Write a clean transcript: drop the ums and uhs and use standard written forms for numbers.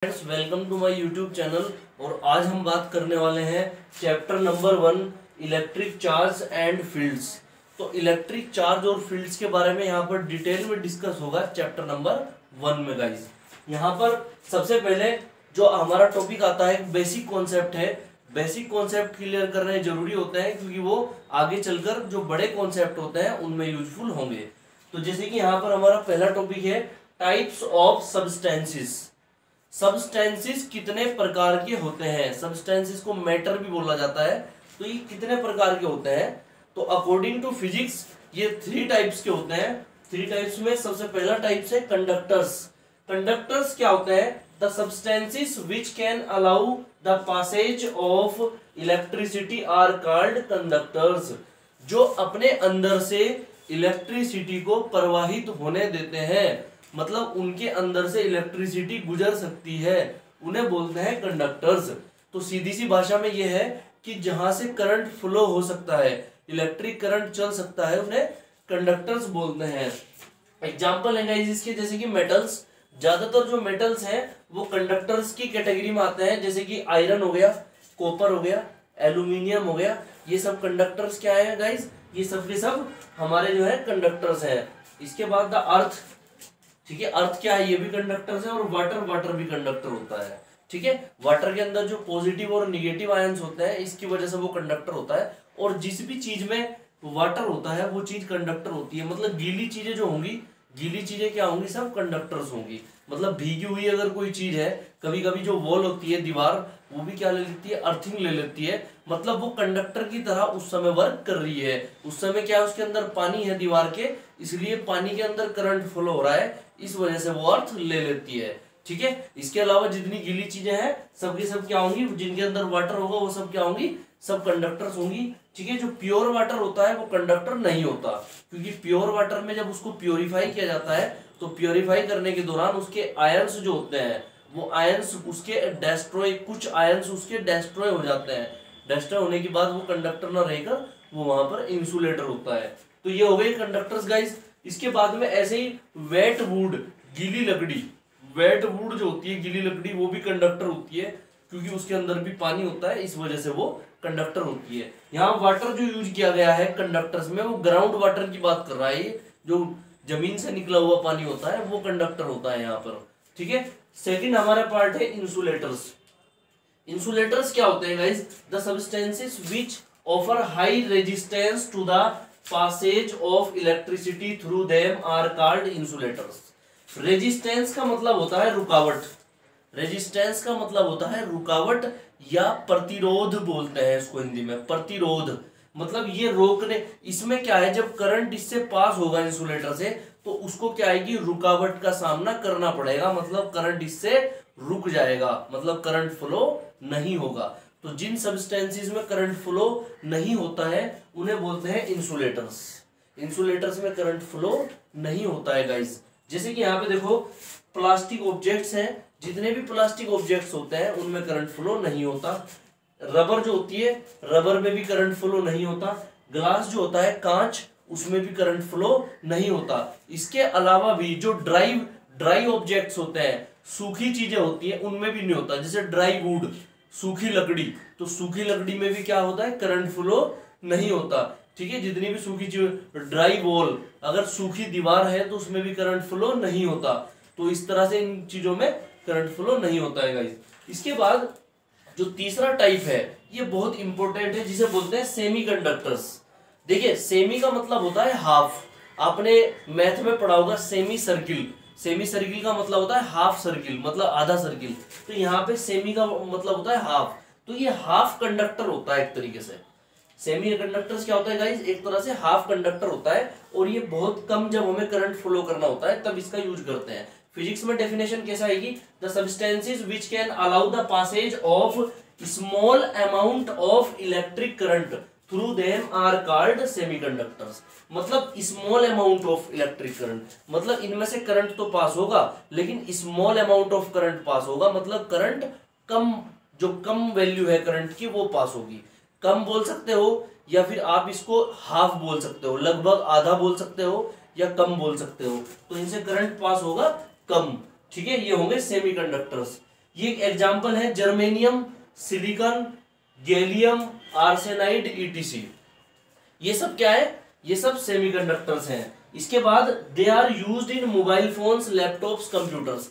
Friends, welcome to my YouTube channel. और आज हम बात करने वाले हैं chapter number 1 electric charge and fields. तो इलेक्ट्रिक चार्ज और फील्ड्स के बारे में यहाँ पर डिटेल में डिस्कस होगा चैप्टर नंबर 1 में गाइस। यहाँ पर सबसे पहले जो हमारा टॉपिक आता है बेसिक कॉन्सेप्ट है। बेसिक कॉन्सेप्ट क्लियर करने जरूरी होते हैं क्योंकि वो आगे चलकर जो बड़े कॉन्सेप्ट होते हैं उनमें यूजफुल होंगे। तो जैसे कि यहाँ पर हमारा पहला टॉपिक है टाइप्स ऑफ सब्सटेंसेस। सब्सटेंसेस कितने प्रकार के होते हैं। सब्सटेंसेस को मैटर भी बोला जाता है। तो ये कितने प्रकार के होते हैं, तो अकॉर्डिंग टू फिजिक्स ये 3 टाइप्स के होते हैं। 3 टाइप्स में सबसे पहला टाइप है कंडक्टर्स। कंडक्टर्स क्या होते हैं? The substances which can allow the passage of electricity are called conductors. जो अपने अंदर से इलेक्ट्रिसिटी को प्रवाहित होने देते हैं, मतलब उनके अंदर से इलेक्ट्रिसिटी गुजर सकती है, उन्हें बोलते हैं कंडक्टर्स। तो सीधी सी भाषा में यह है कि जहां से करंट फ्लो हो सकता है, इलेक्ट्रिक करंट चल सकता है, उन्हें कंडक्टर्स बोलते हैं। एग्जांपल है गाइस इसके, जैसे कि मेटल्स। ज्यादातर जो मेटल्स हैं वो कंडक्टर्स की कैटेगरी में आते हैं, जैसे कि आयरन हो गया, कॉपर हो गया, एल्यूमिनियम हो गया। ये सब कंडक्टर्स क्या है गाइस? ये सब के सब हमारे जो है कंडक्टर्स हैं। इसके बाद द अर्थ, ठीक है, अर्थ क्या है? ये भी कंडक्टर्स है। और वाटर भी कंडक्टर होता है, ठीक है। वाटर के अंदर जो पॉजिटिव और निगेटिव आयंस होते हैं, इसकी वजह से वो कंडक्टर होता है। और जिस भी चीज में वाटर होता है वो चीज कंडक्टर होती है। मतलब गीली चीजें जो होंगी, गीली चीजें क्या होंगी? सब कंडक्टर्स होंगी। मतलब भीगी हुई अगर कोई चीज है, कभी कभी जो वॉल होती है, दीवार, वो भी क्या ले लेती है? अर्थिंग ले लेती है। मतलब वो कंडक्टर की तरह उस समय वर्क कर रही है। उस समय क्या है? उसके अंदर पानी है दीवार के, इसलिए पानी के अंदर करंट फ्लो हो रहा है, इस वजह से वो अर्थ ले लेती है, ठीक है। इसके अलावा जितनी गीली चीजें हैं सबके सब क्या होंगी? जिनके अंदर वाटर होगा वो सब क्या होंगी? सब कंडक्टर्स होंगी, ठीक है। जो प्योर वाटर होता है वो कंडक्टर नहीं होता, क्योंकि प्योर वाटर में जब उसको प्योरीफाई किया जाता है तो प्योरीफाई करने के दौरान उसके आयंस जो होते हैं वो आयंस उसके डेस्ट्रॉय, कुछ आयंस उसके डेस्ट्रॉय हो जाते हैं। डेस्ट्रॉय होने के बाद वो कंडक्टर ना रहकर वो वहां पर इंसुलेटर होता है। तो ये हो गए कंडक्टर्स गाइस। इसके बाद में ऐसे ही वेट वुड, गीली लकड़ी, वेट वुड जो होती है गीली लकड़ी, वो भी कंडक्टर होती है, क्योंकि उसके अंदर भी पानी होता है, इस वजह से वो कंडक्टर होती है। यहाँ वाटर जो यूज किया गया है कंडक्टर्स में, वो ग्राउंड वाटर की बात कर रहा है। ये जो जमीन से निकला हुआ पानी होता है वो कंडक्टर होता है यहाँ पर, ठीक है। सेकंड हमारा पार्ट है इंसुलेटर्स। इंसुलेटर्स क्या होते हैं guys? The substances which offer high resistance to the passage of electricity through them are called insulators। Resistance का मतलब होता है रुकावट। रेजिस्टेंस का मतलब होता है रुकावट या प्रतिरोध बोलते हैं इसको हिंदी में, प्रतिरोध। मतलब ये रोकने, इसमें क्या है? जब करंट इससे पास होगा इंसुलेटर से, तो उसको क्या आएगी? रुकावट का सामना करना पड़ेगा। मतलब करंट इससे रुक जाएगा, मतलब करंट फ्लो नहीं होगा। तो जिन सब्सटेंसेस में करंट फ्लो नहीं होता है उन्हें बोलते हैं इंसुलेटर्स। इंसुलेटर्स में करंट फ्लो नहीं होता है गाइस। जैसे कि यहाँ पे देखो प्लास्टिक ऑब्जेक्ट्स हैं, जितने भी प्लास्टिक ऑब्जेक्ट्स होते हैं उनमें करंट फ्लो नहीं होता। रबर जो होती है, रबर में भी करंट फ्लो नहीं होता। ग्लास जो होता है, कांच, उसमें भी करंट फ्लो नहीं होता। इसके अलावा भी जो ड्राई ऑब्जेक्ट्स होते हैं, सूखी चीजें होती है, उनमें भी नहीं होता। जैसे ड्राई वुड, सूखी लकड़ी, तो सूखी लकड़ी में भी क्या होता है? करंट फ्लो नहीं होता, ठीक है। जितनी भी सूखी चीज, ड्राई वॉल, अगर सूखी दीवार है तो उसमें भी करंट फ्लो नहीं होता। तो इस तरह से इन चीजों में करंट फ्लो नहीं होता है गाइस। इसके बाद जो तीसरा टाइप है ये बहुत इंपॉर्टेंट है, जिसे बोलते हैं सेमी कंडक्टर्स। देखिए सेमी का मतलब होता है हाफ। आपने मैथ में पढ़ा होगा सेमी सर्किल। सेमी सर्किल का मतलब होता है हाफ सर्किल, मतलब आधा सर्किल। तो यहाँ पे सेमी का मतलब होता है हाफ। तो ये हाफ कंडक्टर होता है एक तरीके से। सेमी कंडक्टर्स क्या होता है गाइस? एक तरह से हाफ कंडक्टर होता है। और ये बहुत कम जब हमें करंट फ्लो करना होता है तब इसका यूज करते हैं। फिजिक्स में डेफिनेशन कैसा आएगी? The substances which can allow the passage of small amount of electric current through them are called semiconductors. मतलब small amount of electric current, मतलब इनमें से करंट तो पास होगा लेकिन small amount of current pass होगा। मतलब करंट कम, जो कम वैल्यू है करंट की वो पास होगी। कम बोल सकते हो या फिर आप इसको हाफ बोल सकते हो, लगभग आधा बोल सकते हो या कम बोल सकते हो। तो इनसे करंट पास होगा कम, ठीक है। ये होंगे सेमीकंडक्टर्स। ये एग्जाम्पल है germanium, silicon, gallium arsenide etc. ये सब क्या है, ये सब सेमीकंडक्टर्स हैं। इसके बाद they are used in mobile phones, laptops, computers.